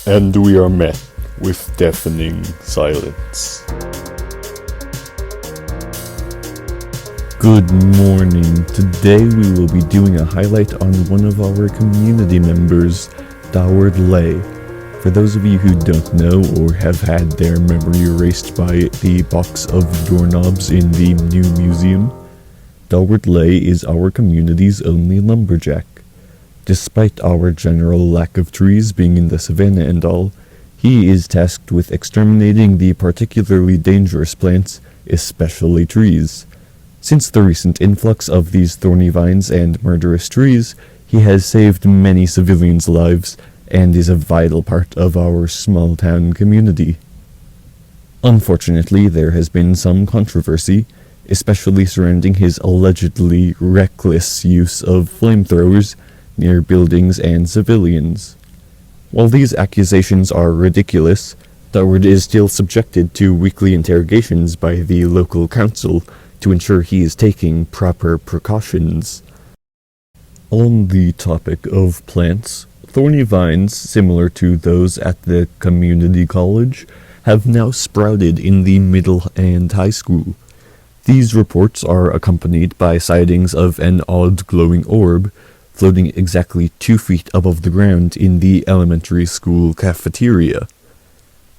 And we are met with deafening silence. Good morning. Today we will be doing a highlight on one of our community members, Doward Lay. For those of you who don't know or have had their memory erased by the box of doorknobs in the new museum, Doward Lay is our community's only lumberjack. Despite our general lack of trees being in the savannah and all, he is tasked with exterminating the particularly dangerous plants, especially trees. Since the recent influx of these thorny vines and murderous trees, he has saved many civilians' lives and is a vital part of our small town community. Unfortunately, there has been some controversy, especially surrounding his allegedly reckless use of flamethrowers near buildings and civilians. While these accusations are ridiculous, Doward is still subjected to weekly interrogations by the local council to ensure he is taking proper precautions. On the topic of plants, thorny vines, similar to those at the community college, have now sprouted in the middle and high school. These reports are accompanied by sightings of an odd glowing orb floating exactly 2 feet above the ground in the elementary school cafeteria.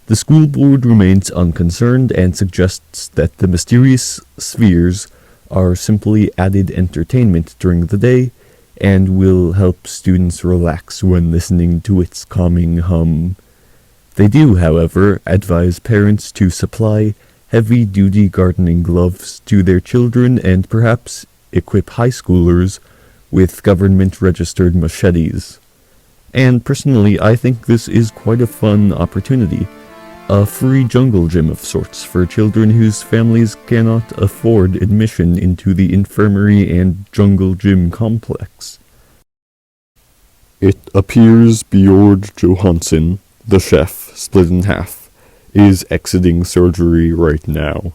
The school board remains unconcerned and suggests that the mysterious spheres are simply added entertainment during the day and will help students relax when listening to its calming hum. They do, however, advise parents to supply heavy-duty gardening gloves to their children and perhaps equip high schoolers with government-registered machetes. And personally, I think this is quite a fun opportunity. A free jungle gym of sorts for children whose families cannot afford admission into the infirmary and jungle gym complex. It appears Bjord Johansson, the chef, split in half, is exiting surgery right now.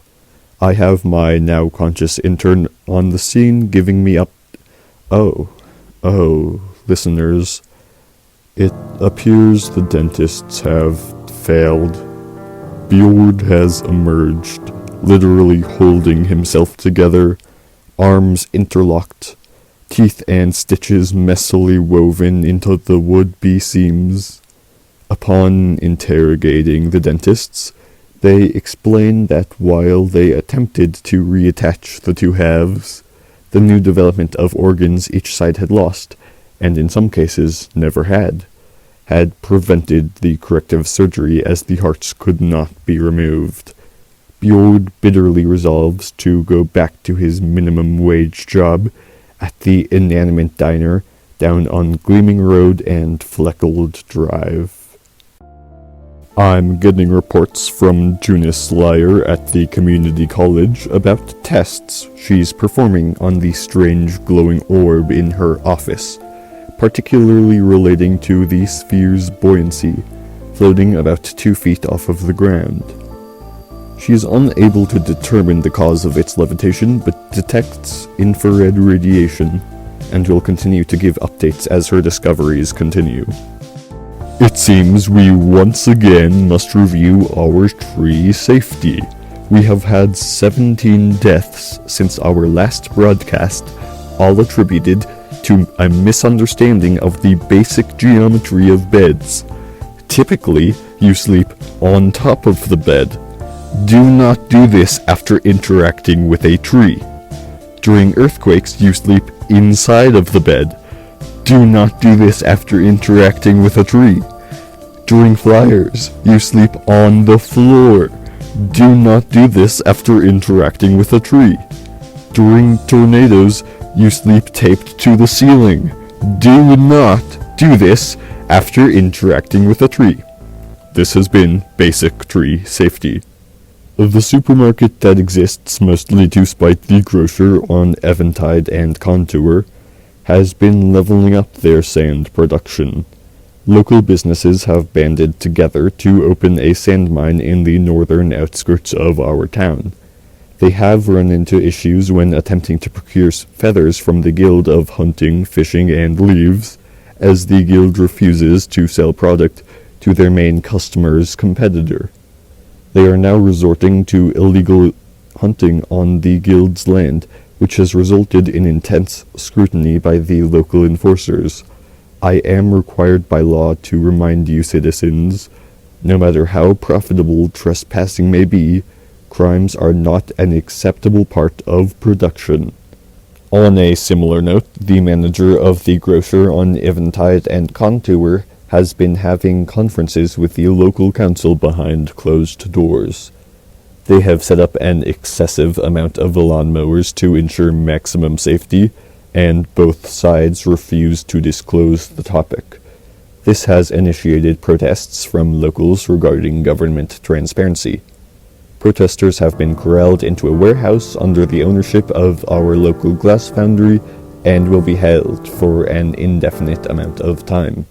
I have my now conscious intern on the scene giving me up. Oh, listeners, it appears the dentists have failed. Bjord has emerged, literally holding himself together, arms interlocked, teeth and stitches messily woven into the would-be seams. Upon interrogating the dentists, they explained that while they attempted to reattach the two halves, the new development of organs each side had lost, and in some cases never had prevented the corrective surgery as the hearts could not be removed. Bjord bitterly resolves to go back to his minimum wage job at the inanimate diner down on Gleaming Road and Fleckled Drive. I'm getting reports from Junice Lyer at the community college about tests she's performing on the strange glowing orb in her office, particularly relating to the sphere's buoyancy, floating about 2 feet off of the ground. She is unable to determine the cause of its levitation, but detects infrared radiation, and will continue to give updates as her discoveries continue. It seems we once again must review our tree safety. We have had 17 deaths since our last broadcast, all attributed to a misunderstanding of the basic geometry of beds. Typically, you sleep on top of the bed. Do not do this after interacting with a tree. During earthquakes, you sleep inside of the bed. Do not do this after interacting with a tree. During fires, you sleep on the floor. Do not do this after interacting with a tree. During tornadoes, you sleep taped to the ceiling. Do not do this after interacting with a tree. This has been Basic Tree Safety. The supermarket that exists mostly to spite the grocer on Eventide and Contour has been leveling up their sand production. Local businesses have banded together to open a sand mine in the northern outskirts of our town. They have run into issues when attempting to procure feathers from the Guild of Hunting, Fishing, and Leaves, as the guild refuses to sell product to their main customer's competitor. They are now resorting to illegal hunting on the guild's land, which has resulted in intense scrutiny by the local enforcers. I am required by law to remind you citizens, no matter how profitable trespassing may be, crimes are not an acceptable part of production. On a similar note, the manager of the grocer on Eventide and Contour has been having conferences with the local council behind closed doors. They have set up an excessive amount of lawnmowers to ensure maximum safety, and both sides refuse to disclose the topic. This has initiated protests from locals regarding government transparency. Protesters have been corralled into a warehouse under the ownership of our local glass foundry and will be held for an indefinite amount of time.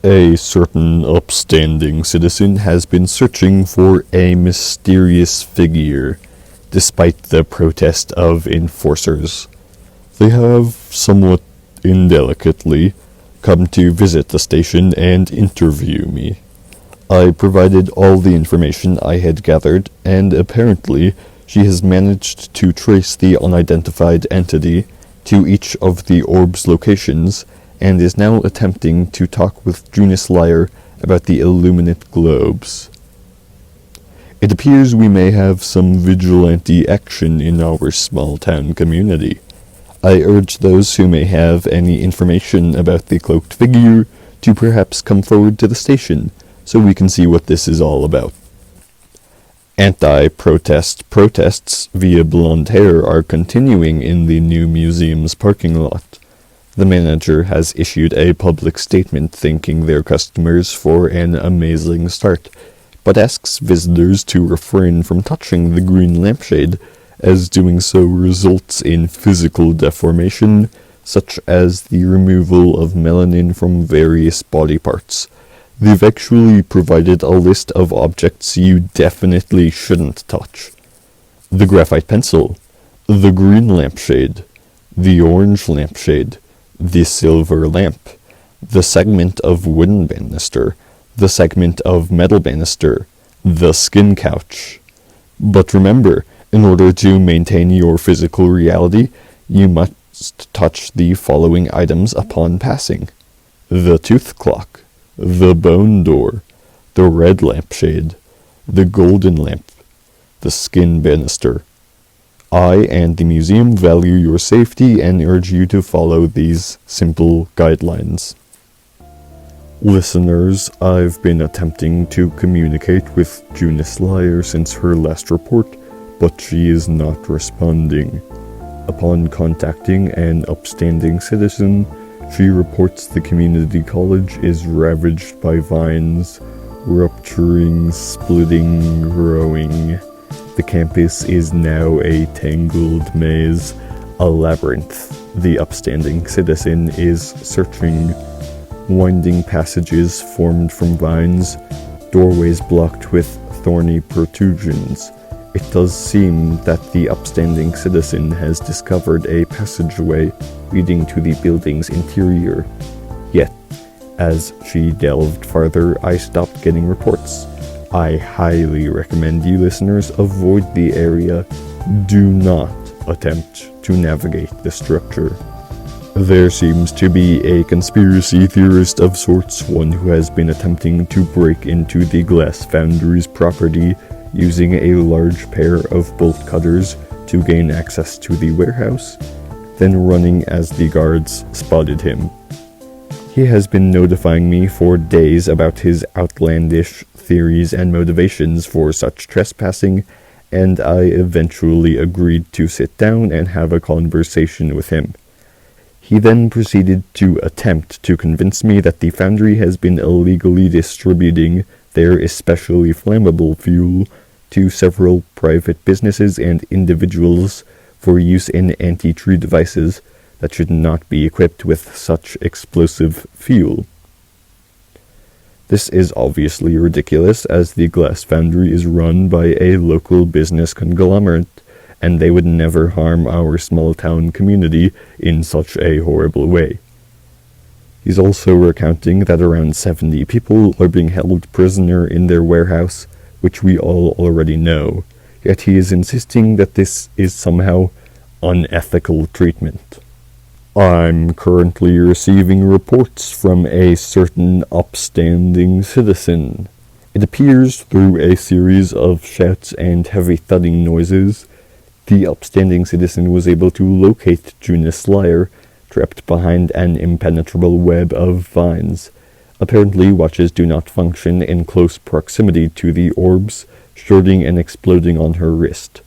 A certain upstanding citizen has been searching for a mysterious figure, despite the protest of enforcers. They have, somewhat indelicately, come to visit the station and interview me. I provided all the information I had gathered, and apparently she has managed to trace the unidentified entity to each of the orbs locations, and is now attempting to talk with Junus Lyre about the illuminate globes. It appears we may have some vigilante action in our small-town community. I urge those who may have any information about the cloaked figure to perhaps come forward to the station, so we can see what this is all about. Anti-protest protests via blonde hair are continuing in the new museum's parking lot. The manager has issued a public statement thanking their customers for an amazing start, but asks visitors to refrain from touching the green lampshade, as doing so results in physical deformation, such as the removal of melanin from various body parts. They've actually provided a list of objects you definitely shouldn't touch. The graphite pencil, the green lampshade, the orange lampshade, the silver lamp, the segment of wooden banister, the segment of metal banister, the skin couch. But remember, in order to maintain your physical reality, you must touch the following items upon passing: the tooth clock, the bone door, the red lampshade, the golden lamp, the skin banister. I and the museum value your safety and urge you to follow these simple guidelines. Listeners, I've been attempting to communicate with Junus Lyre since her last report, but she is not responding. Upon contacting an upstanding citizen, she reports the community college is ravaged by vines, rupturing, splitting, growing. The campus is now a tangled maze, a labyrinth. The upstanding citizen is searching. Winding passages formed from vines, doorways blocked with thorny protrusions. It does seem that the upstanding citizen has discovered a passageway leading to the building's interior. Yet, as she delved farther, I stopped getting reports. I highly recommend you listeners avoid the area. Do not attempt to navigate the structure. There seems to be a conspiracy theorist of sorts, one who has been attempting to break into the glass foundry's property using a large pair of bolt cutters to gain access to the warehouse, then running as the guards spotted him. He has been notifying me for days about his outlandish theories and motivations for such trespassing, and I eventually agreed to sit down and have a conversation with him. He then proceeded to attempt to convince me that the foundry has been illegally distributing their especially flammable fuel to several private businesses and individuals for use in anti-tree devices that should not be equipped with such explosive fuel. This is obviously ridiculous, as the glass foundry is run by a local business conglomerate, and they would never harm our small town community in such a horrible way. He's also recounting that around 70 people are being held prisoner in their warehouse, which we all already know, yet he is insisting that this is somehow unethical treatment. I'm currently receiving reports from a certain upstanding citizen. It appears through a series of shouts and heavy thudding noises. The upstanding citizen was able to locate Junus Slayer, trapped behind an impenetrable web of vines. Apparently, watches do not function in close proximity to the orbs, shorting and exploding on her wrist.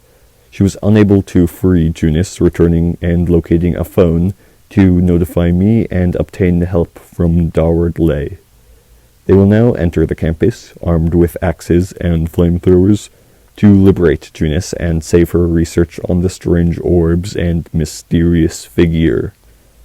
She was unable to free Junus, returning and locating a phone to notify me and obtain help from Daward Lay. They will now enter the campus, armed with axes and flamethrowers, to liberate Junus and save her research on the strange orbs and mysterious figure.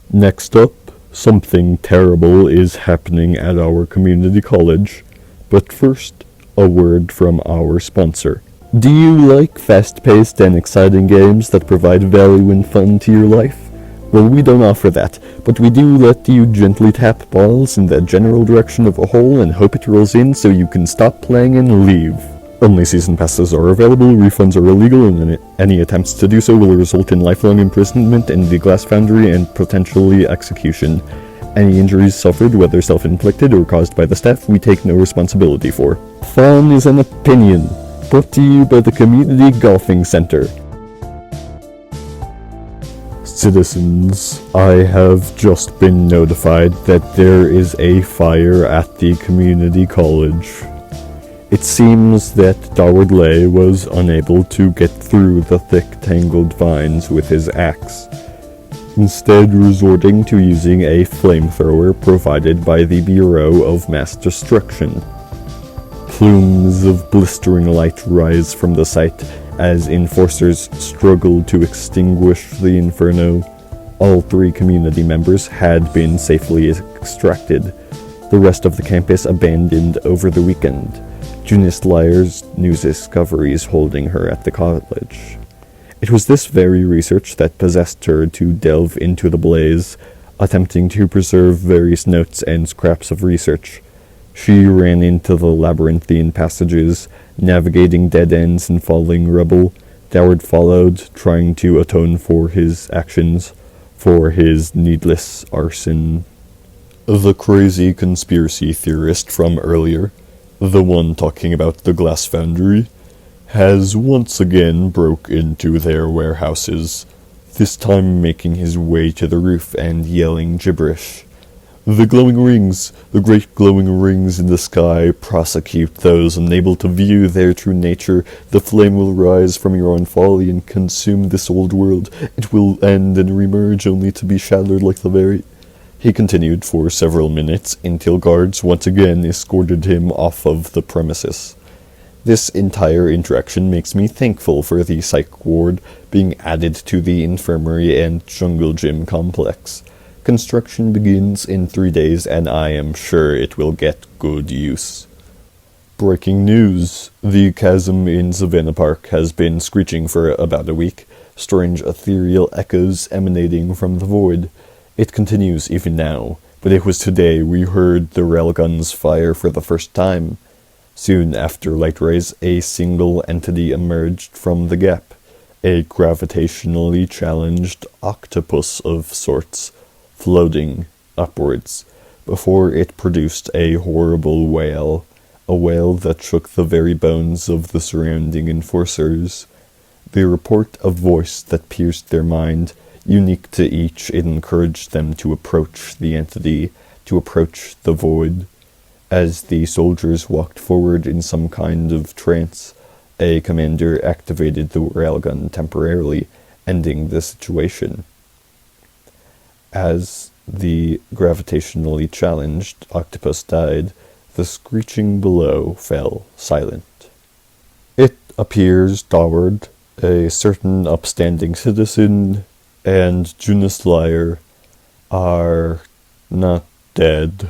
Next up, something terrible is happening at our community college, but first, a word from our sponsor. Do you like fast-paced and exciting games that provide value and fun to your life? Well, we don't offer that, but we do let you gently tap balls in the general direction of a hole and hope it rolls in so you can stop playing and leave. Only season passes are available, refunds are illegal, and any attempts to do so will result in lifelong imprisonment in the glass foundry and potentially execution. Any injuries suffered, whether self-inflicted or caused by the staff, we take no responsibility for. Fun is an opinion, brought to you by the Community Golfing Center. Citizens, I have just been notified that there is a fire at the community college. It seems that Daward Lay was unable to get through the thick tangled vines with his axe, instead resorting to using a flamethrower provided by the Bureau of Mass Destruction. Plumes of blistering light rise from the site as enforcers struggle to extinguish the inferno. All 3 community members had been safely extracted, the rest of the campus abandoned over the weekend. Junus Slayer's new discoveries holding her at the college. It was this very research that possessed her to delve into the blaze, attempting to preserve various notes and scraps of research. She ran into the labyrinthine passages, navigating dead ends and falling rubble. Daward followed, trying to atone for his actions, for his needless arson. The crazy conspiracy theorist from earlier, the one talking about the glass foundry, has once again broke into their warehouses, this time making his way to the roof and yelling gibberish. The glowing rings, the great glowing rings in the sky, prosecute those unable to view their true nature. The flame will rise from your own folly and consume this old world. It will end and remerge only to be shattered like the very... He continued for several minutes until guards once again escorted him off of the premises. This entire interaction makes me thankful for the psych ward being added to the infirmary and jungle gym complex. Construction begins in 3 days, and I am sure it will get good use. Breaking news. The chasm in Savannah Park has been screeching for about a week, strange ethereal echoes emanating from the void. It continues even now, but it was today we heard the railguns fire for the first time. Soon after light rays, a single entity emerged from the gap, a gravitationally challenged octopus of sorts, floating upwards, before it produced a horrible wail, a wail that shook the very bones of the surrounding enforcers. The report of voice that pierced their mind, unique to each, it encouraged them to approach the entity, to approach the void. As the soldiers walked forward in some kind of trance, a commander activated the railgun temporarily, ending the situation. As the gravitationally challenged octopus died, the screeching below fell silent. It appears Daward, a certain upstanding citizen, and Junus Slayer are not dead.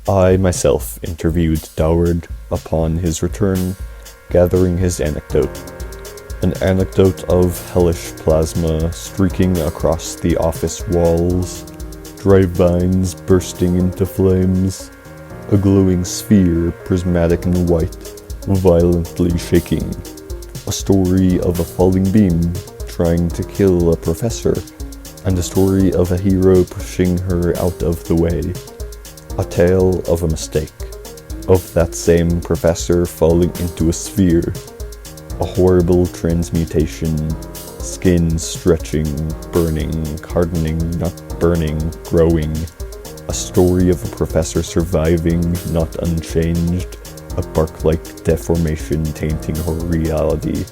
I myself interviewed Daward upon his return, gathering his anecdote. An anecdote of hellish plasma streaking across the office walls, dry vines bursting into flames, a glowing sphere, prismatic and white, violently shaking. A story of a falling beam trying to kill a professor, and a story of a hero pushing her out of the way. A tale of a mistake, of that same professor falling into a sphere. A horrible transmutation, skin stretching, burning, hardening, not burning, growing. A story of a professor surviving, not unchanged, a bark-like deformation tainting her reality.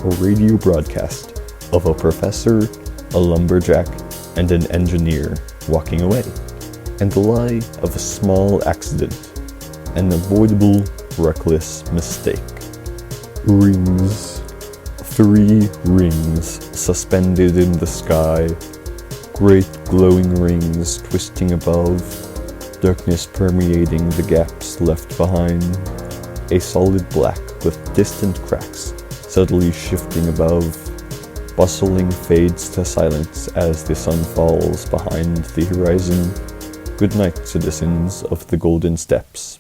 A radio broadcast of a professor, a lumberjack, and an engineer walking away. And the lie of a small accident, an avoidable, reckless mistake. Rings. 3 rings suspended in the sky. Great glowing rings twisting above, darkness permeating the gaps left behind. A solid black with distant cracks, subtly shifting above. Bustling fades to silence as the sun falls behind the horizon. Good night, citizens of the Golden Steppes.